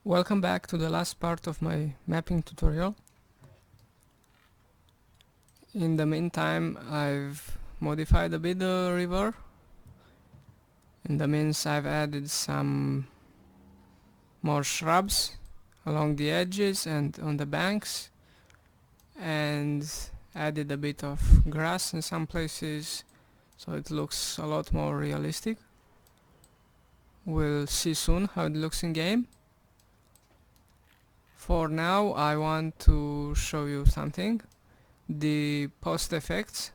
Welcome back to the last part of my mapping tutorial. In the meantime, I've modified a bit the river. In the means, I've added some more shrubs along the edges and on the banks, and added a bit of grass in some places, so it looks a lot more realistic. We'll see soon how it looks in game. For now, I want to show you something. The post effects.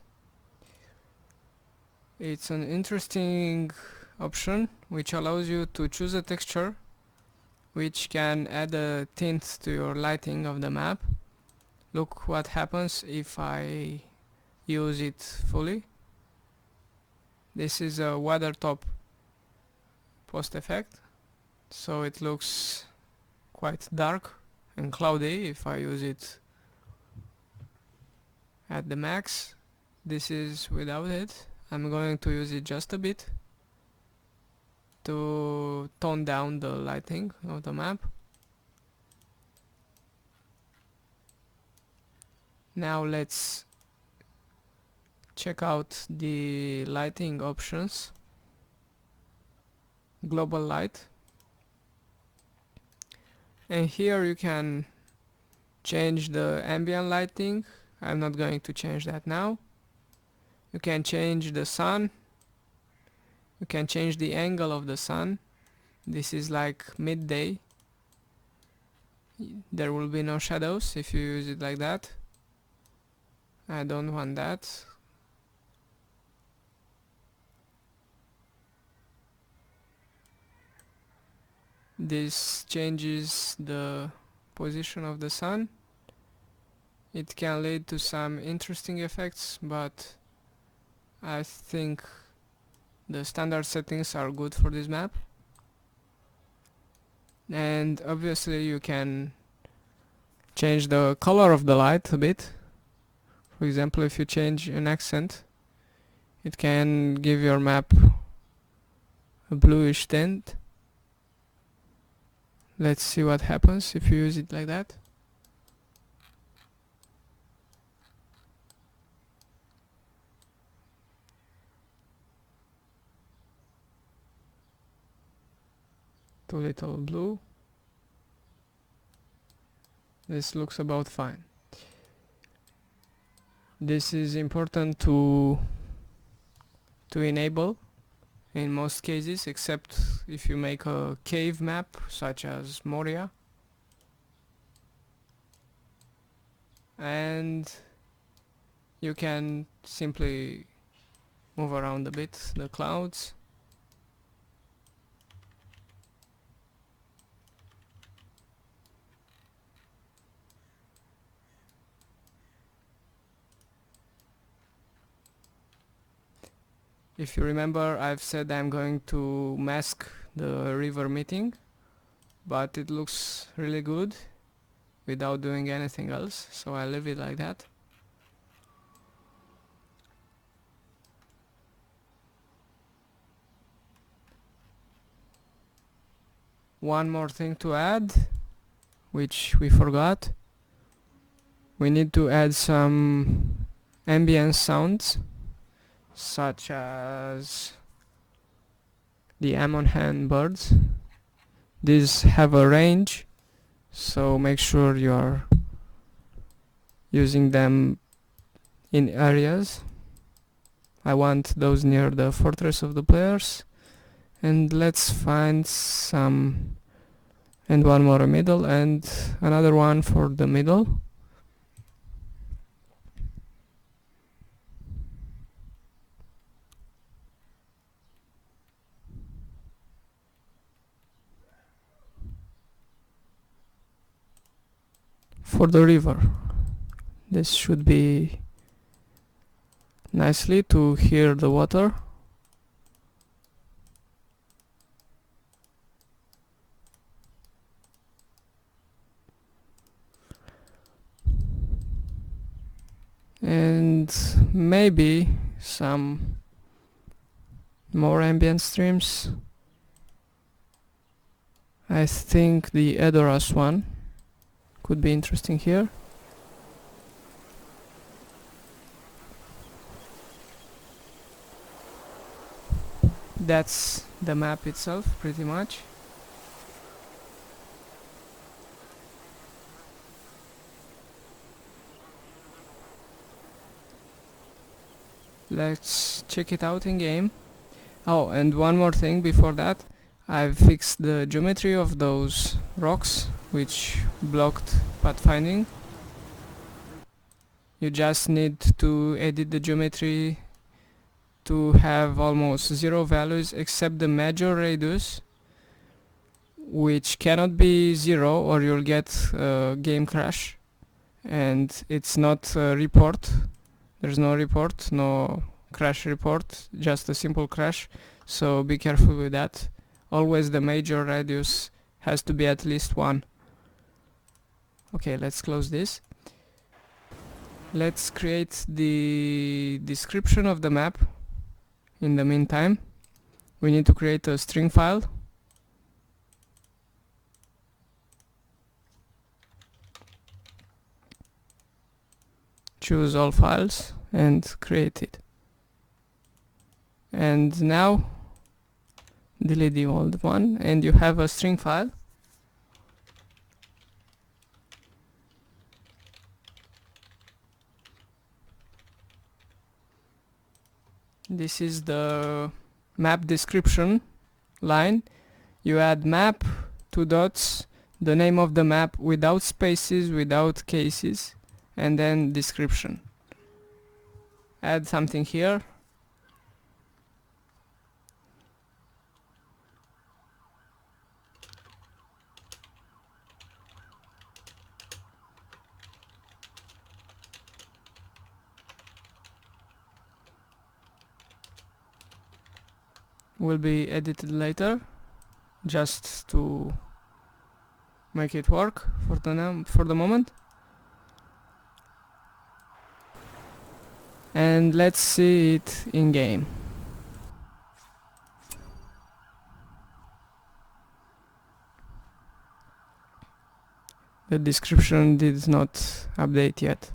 It's an interesting option which allows you to choose a texture which can add a tint to your lighting of the map. Look what happens if I use it fully. This is a weathertop post effect, so it looks quite dark and cloudy if I use it at the max. This is without it. I'm going to use it just a bit to tone down the lighting of the map. Now let's check out the lighting options. Global light, and here you can change the ambient lighting. I'm not going to change that now. You can change the sun. You can change the angle of the sun. This is like midday. There will be no shadows if you use it like that. I don't want that. This changes the position of the sun. It can lead to some interesting effects, but I think the standard settings are good for this map. And obviously you can change the color of the light a bit. For example, if you change an accent, it can give your map a bluish tint. Let's see what happens if you use it like that. Too little blue. This looks about fine. This is important to enable in most cases, except if you make a cave map such as Moria. And you can simply move around a bit the clouds. If you remember, I've said I'm going to mask the river meeting, but it looks really good without doing anything else, so I leave it like that. One more thing to add, which we forgot. We need to add some ambient sounds, such as the Ammon hen birds. These have a range, so make sure you are using them in areas. I want those near the fortress of the players. And let's find some, and one more in middle and another one for the middle. For the river, this should be nicely to hear the water. And maybe some more ambient streams. I think the Edoras one could be interesting here. That's the map itself, pretty much. Let's check it out in game. Oh, and one more thing before that. I've fixed the geometry of those rocks which blocked pathfinding. You just need to edit the geometry to have almost zero values except the major radius, which cannot be zero or you'll get a game crash, and it's not a report. There's no report, no crash report, just a simple crash, so be careful with that. Always the major radius has to be at least 1. Okay, let's close this. Let's create the description of the map. In the meantime, we need to create a string file. Choose all files and create it. And now delete the old one and you have a string file. This is the map description line. You add map, 2 dots, the name of the map without spaces, without cases, and then description. Add something here. Will be edited later, just to make it work for the moment. And let's see it in game. The description did not update yet.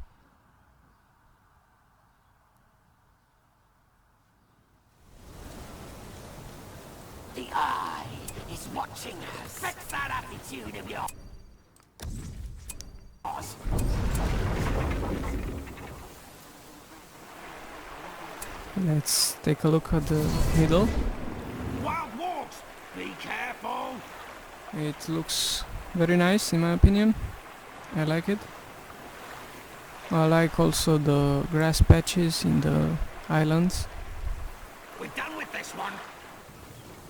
The eye is watching us. Fix that attitude of yours. Let's take a look at the middle. Wild walks. Be careful. It looks very nice in my opinion. I like it. I like also the grass patches in the islands. We're done with this one.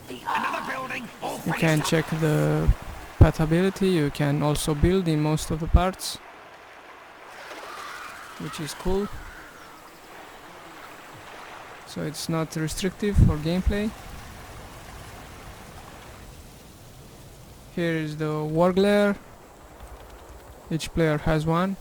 Another building. You can check the pathability. You can also build in most of the parts, which is cool. So it's not restrictive for gameplay. Here is the war glare. Each player has one.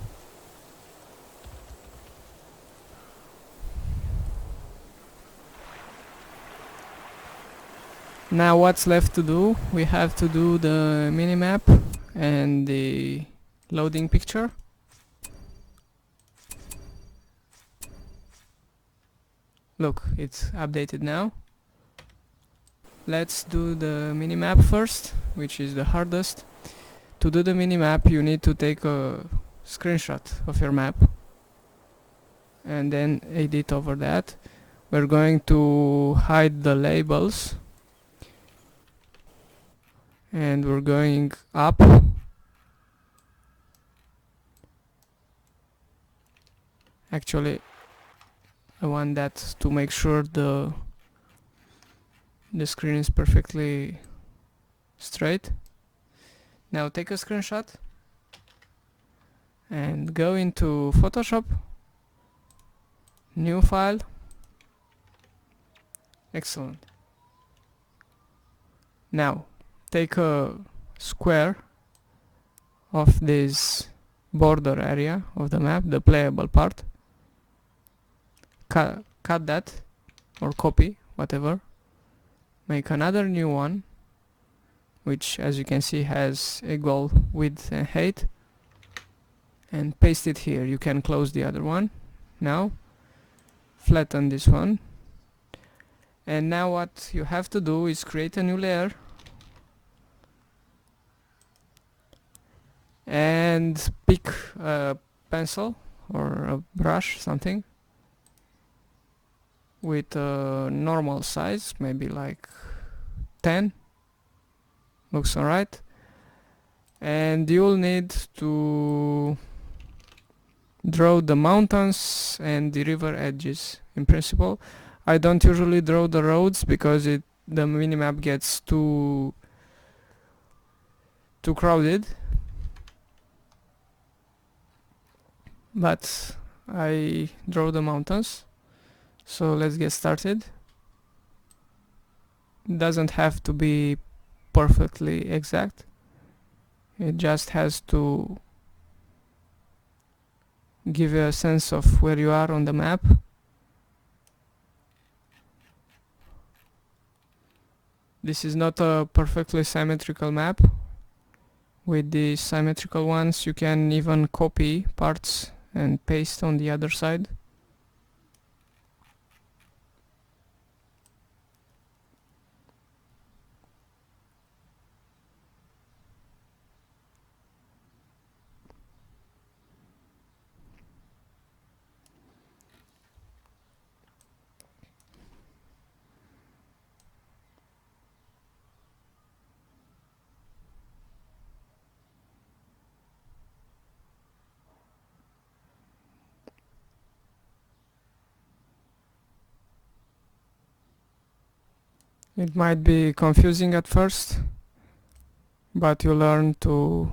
Now what's left to do? We have to do the minimap and the loading picture. Look, it's updated now. Let's do the minimap first, which is the hardest. To do the minimap, you need to take a screenshot of your map and then edit over that. We're going to hide the labels and we're going up. Actually, I want that to make sure the screen is perfectly straight. Now take a screenshot and go into Photoshop, new file. Excellent. Now take a square of this border area of the map, the playable part. Cut that or copy, whatever. Make another new one which as you can see has equal width and height, and paste it here. You can close the other one. Now flatten this one, and now what you have to do is create a new layer and pick a pencil or a brush, something with a normal size, maybe like 10. Looks alright. And you'll need to draw the mountains and the river edges. In principle, I don't usually draw the roads because the minimap gets too crowded, but I draw the mountains. So let's get started. Doesn't have to be perfectly exact. It just has to give you a sense of where you are on the map. This is not a perfectly symmetrical map. With the symmetrical ones you can even copy parts and paste on the other side. It might be confusing at first, but you learn to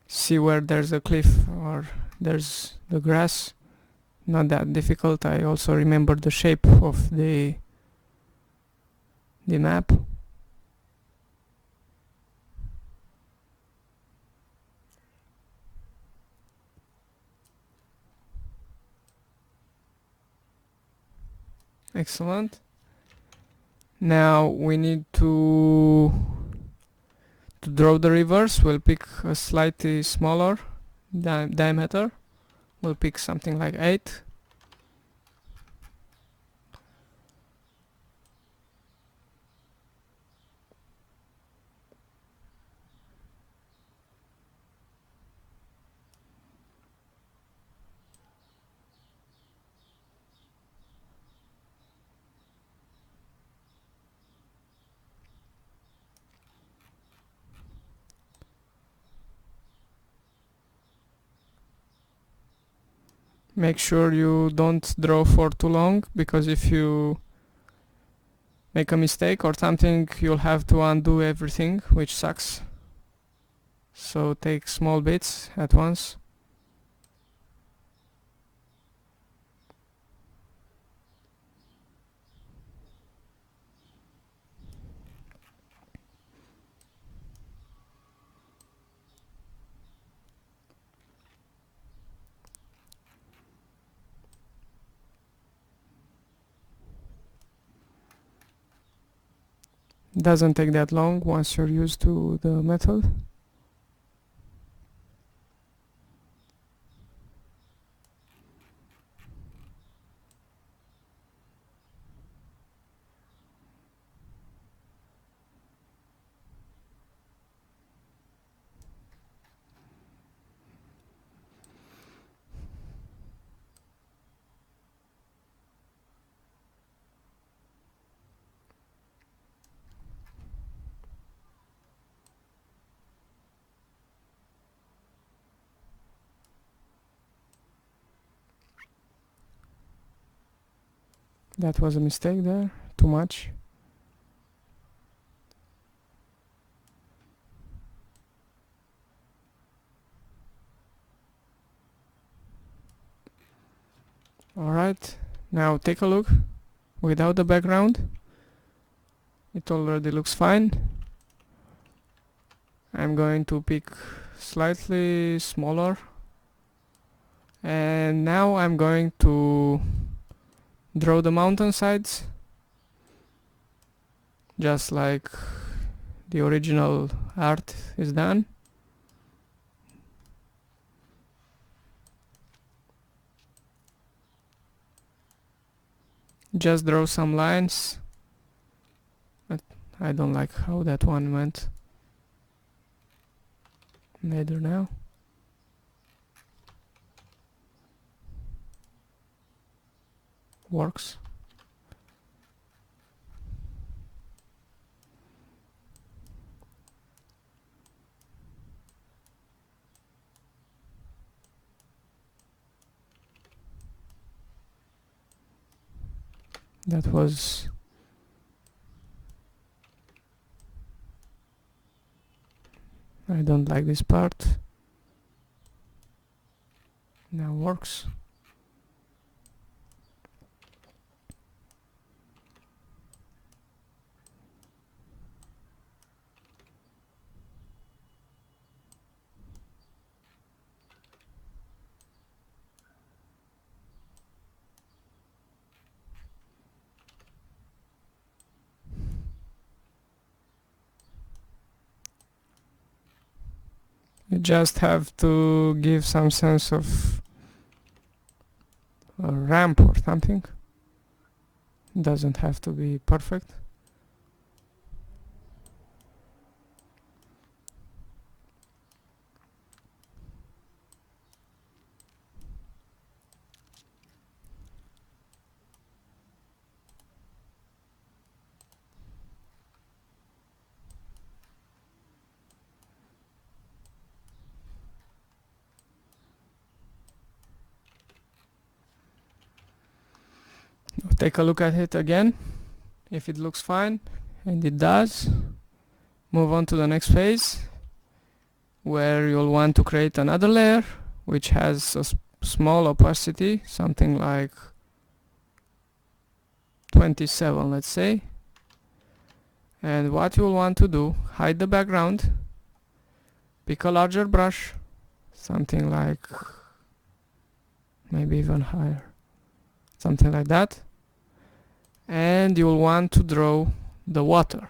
see where there's a cliff or there's the grass. Not that difficult. I also remember the shape of the map. Excellent. Now we need to draw the rivers. We'll pick a slightly smaller diameter. We'll pick something like 8. Make sure you don't draw for too long, because if you make a mistake or something you'll have to undo everything, which sucks. So take small bits at once. Doesn't take that long once you're used to the method. That was a mistake there, too much. Alright, now take a look without the background. It already looks fine. I'm going to pick slightly smaller, and now I'm going to draw the mountain sides just like the original art is done. Just draw some lines. But I don't like how that one went. Neither now. Works. That was I don't like this part. Now works. You just have to give some sense of a ramp or something. Doesn't have to be perfect. Take a look at it again. If it looks fine, and it does, move on to the next phase, where you'll want to create another layer which has a small opacity, something like 27, let's say. And what you'll want to do, hide the background, pick a larger brush, something like maybe even higher, something like that, and you'll want to draw the water.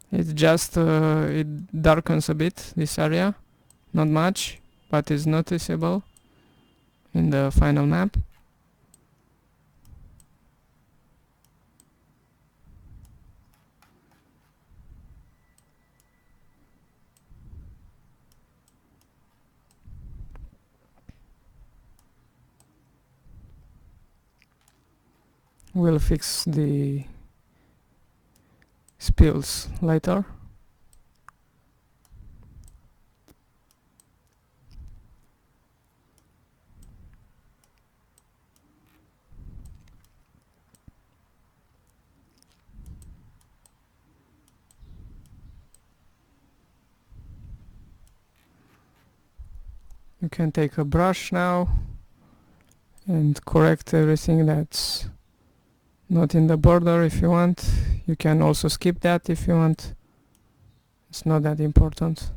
It's just it darkens a bit this area, not much, but it's noticeable in the final map. We'll fix the spills later. You can take a brush now and correct everything that's not in the border if you want. You can also skip that if you want. It's not that important.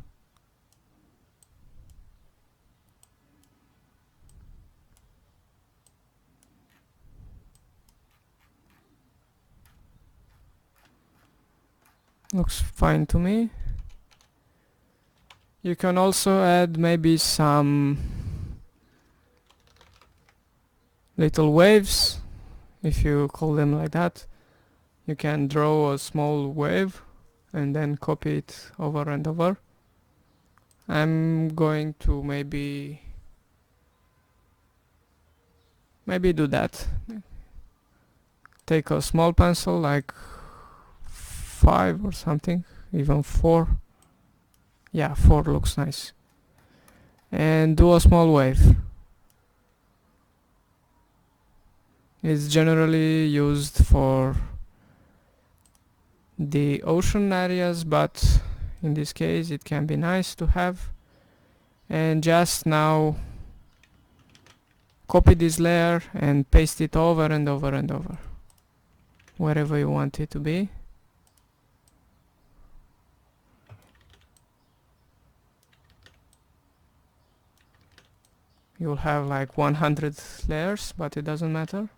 Looks fine to me. You can also add maybe some little waves, if you call them like that. You can draw a small wave and then copy it over and over. I'm going to maybe do that. Take a small pencil, like 5 or something, even 4. Yeah, 4 looks nice. And do a small wave. It's generally used for the ocean areas, but in this case it can be nice to have. And just now copy this layer and paste it over and over and over, wherever you want it to be. you'll have like 100 layers, but it doesn't matter.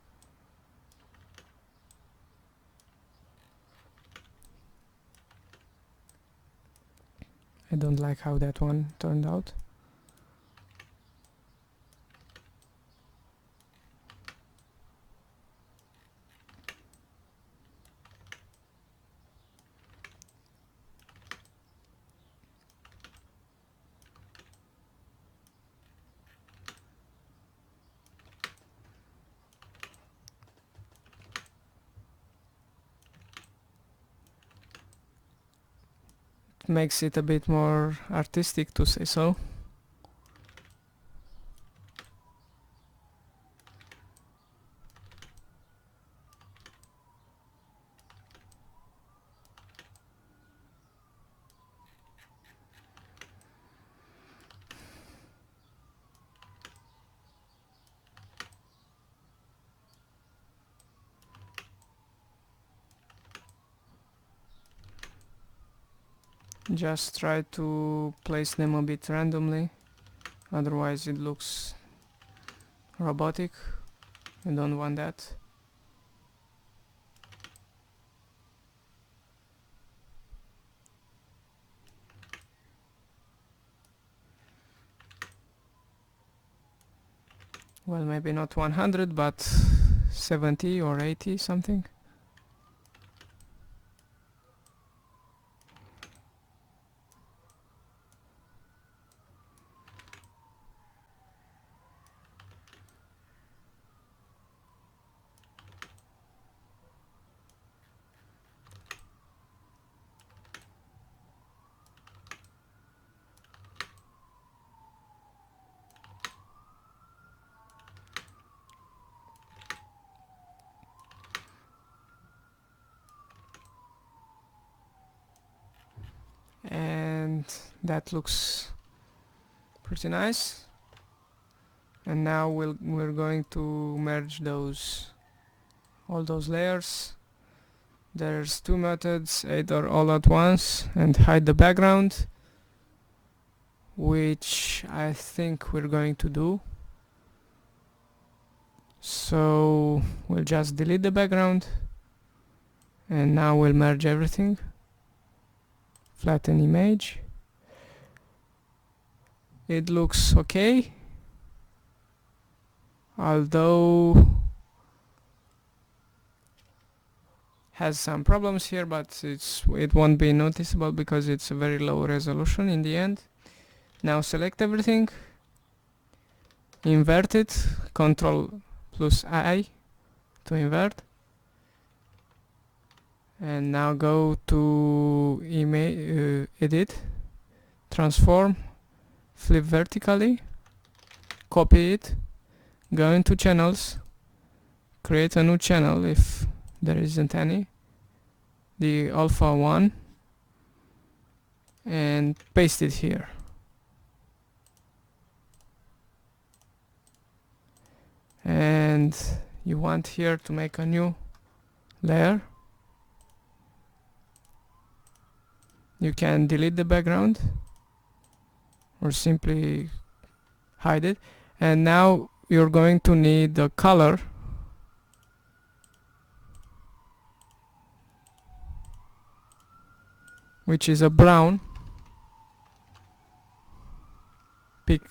I don't like how that one turned out. Makes it a bit more artistic, to say so. Just try to place them a bit randomly, otherwise it looks robotic. You don't want that. Well, maybe not 100, but 70 or 80 something. And that looks pretty nice. And now we're going to merge all those layers. There's two methods, either all at once and hide the background, which I think we're going to do. So we'll just delete the background, and now we'll merge everything. Flatten image. It looks okay, although has some problems here, but it won't be noticeable because it's a very low resolution in the end. Now select everything, invert it, Ctrl plus I to invert, and now go to edit, transform, flip vertically, copy it, go into channels, create a new channel if there isn't any, the alpha 1, and paste it here. And you want here to make a new layer. You can delete the background or simply hide it. And now you're going to need the color, which is a brown. Pick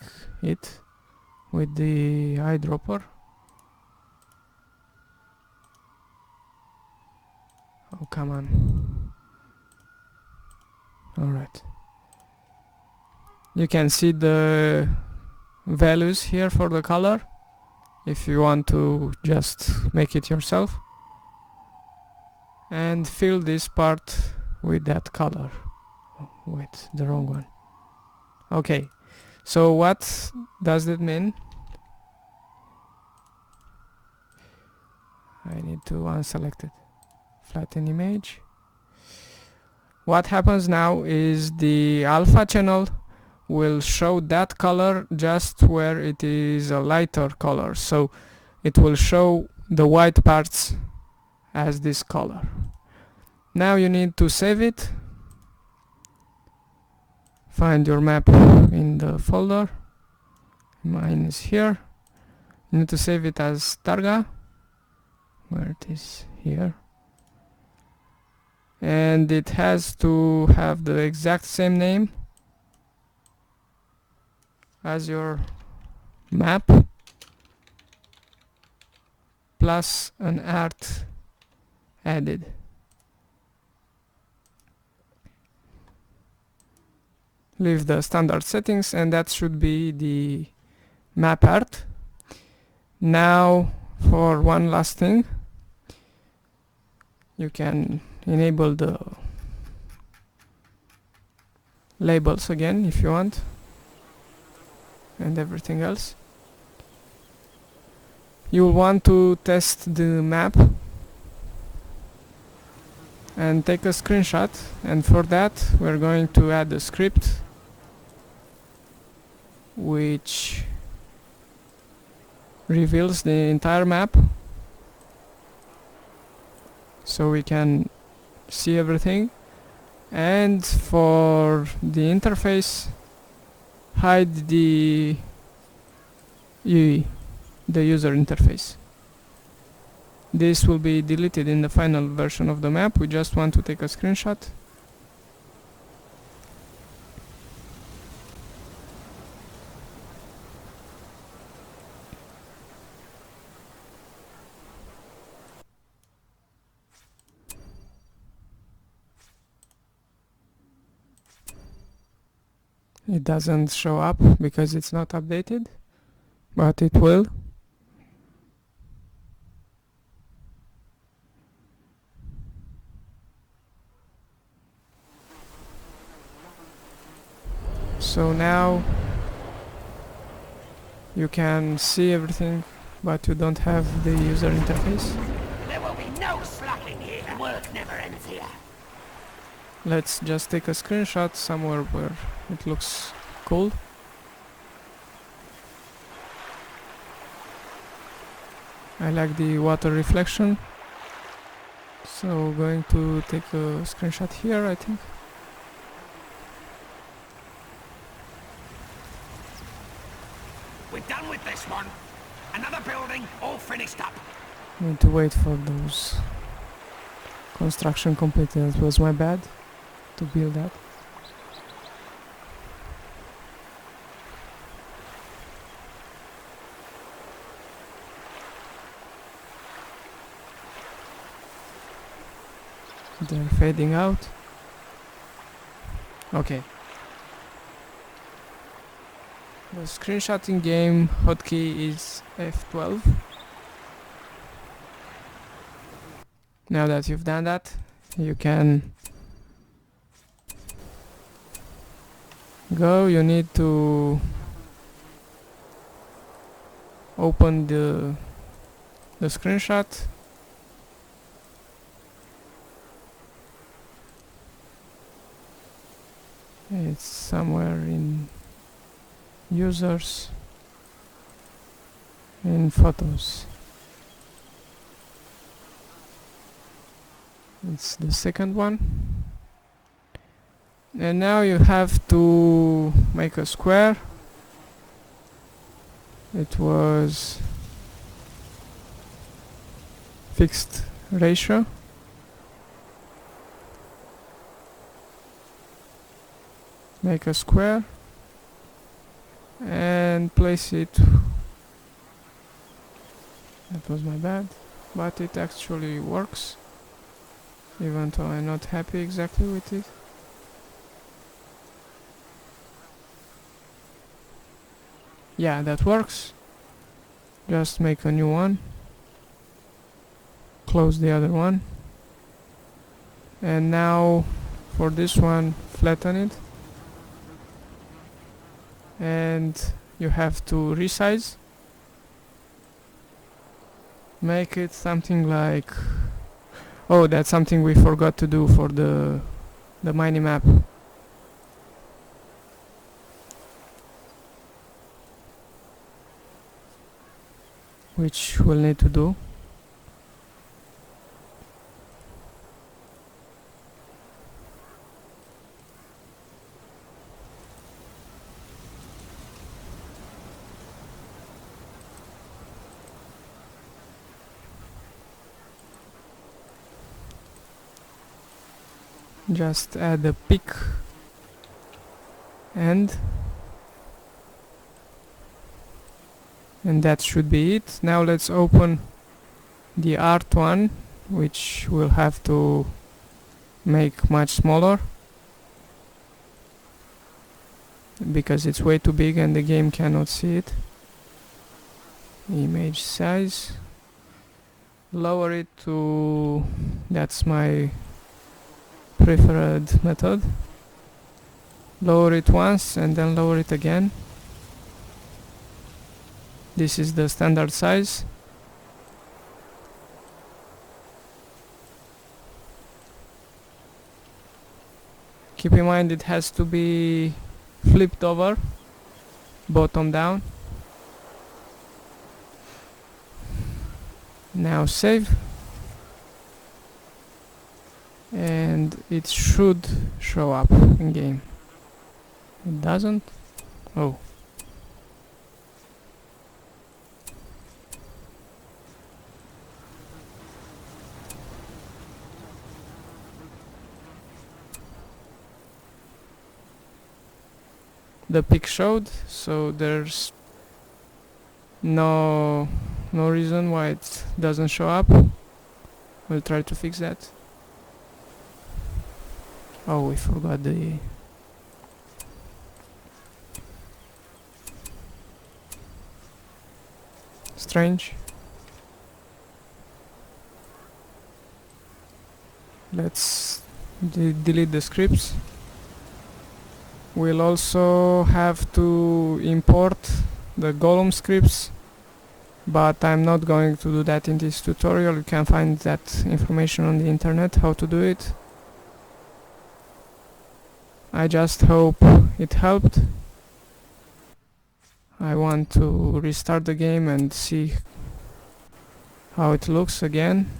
it with the eyedropper. Oh, come on. Alright. You can see the values here for the color if you want to just make it yourself. And fill this part with that color. Oh, wait, the wrong one. Okay, so what does that mean? I need to unselect it. Flatten image. What happens now is the alpha channel will show that color just where it is a lighter color, so it will show the white parts as this color. Now you need to save it. Find your map in the folder Mine is here. You need to save it as Targa, where it is here. And it has to have the exact same name as your map, plus an art added. Leave the standard settings, and that should be the map art. Now for one last thing, you can enable the labels again if you want, and everything else. You'll want to test the map and take a screenshot, and for that we're going to add a script which reveals the entire map so we can see everything, and for the interface hide the UI, the user interface. This will be deleted in the final version of the map. We just want to take a screenshot. It doesn't show up because it's not updated, but it will. So now you can see everything, but you don't have the user interface. There will be no slacking here. Work never ends here. Let's just take a screenshot somewhere where it looks cool. I like the water reflection, so going to take a screenshot here, I think. We're done with this one. Another building all finished up. Need to wait for those construction completed. That was my bad to build that. They're fading out. Okay. The screenshotting game hotkey is F12. Now that you've done that, you can go. You need to open the screenshot. It's somewhere in users, in photos. It's the second one. And now you have to make a square. It was fixed ratio. Make a square and place it. That was my bad, but it actually works, even though I'm not happy exactly with it. Yeah, that works. Just make a new one, close the other one, and now for this one flatten it, and you have to resize, make it something like, oh, that's something we forgot to do for the minimap. Which we'll need to do. just add a pick and that should be it. Now let's open the art one, which we'll have to make much smaller because it's way too big and the game cannot see it. Image size, lower it to, that's my preferred method. Lower it once and then lower it again. This is the standard size. Keep in mind it has to be flipped over, bottom down. Now save, and it should show up in game. It doesn't? Oh. The pic showed, so there's no reason why it doesn't show up. We'll try to fix that. Oh, we forgot the strange. Let's delete the scripts. We'll also have to import the Golem scripts, but I'm not going to do that in this tutorial. You can find that information on the internet, how to do it. I just hope it helped. I want to restart the game and see how it looks again.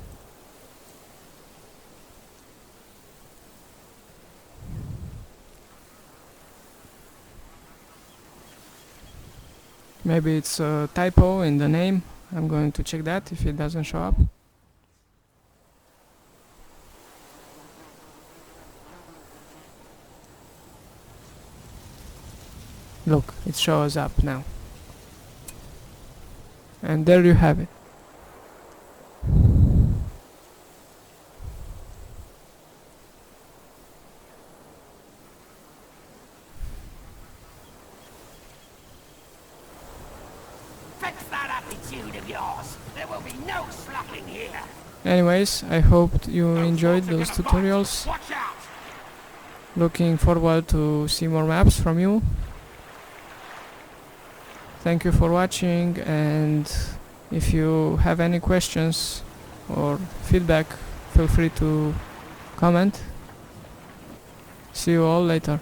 Maybe it's a typo in the name. I'm going to check that if it doesn't show up. Look, it shows up now. And there you have it. Fix that attitude of yours. There will be no slapping here. Anyways, I hope you enjoyed those tutorials. Watch out. Looking forward to see more maps from you. Thank you for watching, and if you have any questions or feedback, feel free to comment. See you all later.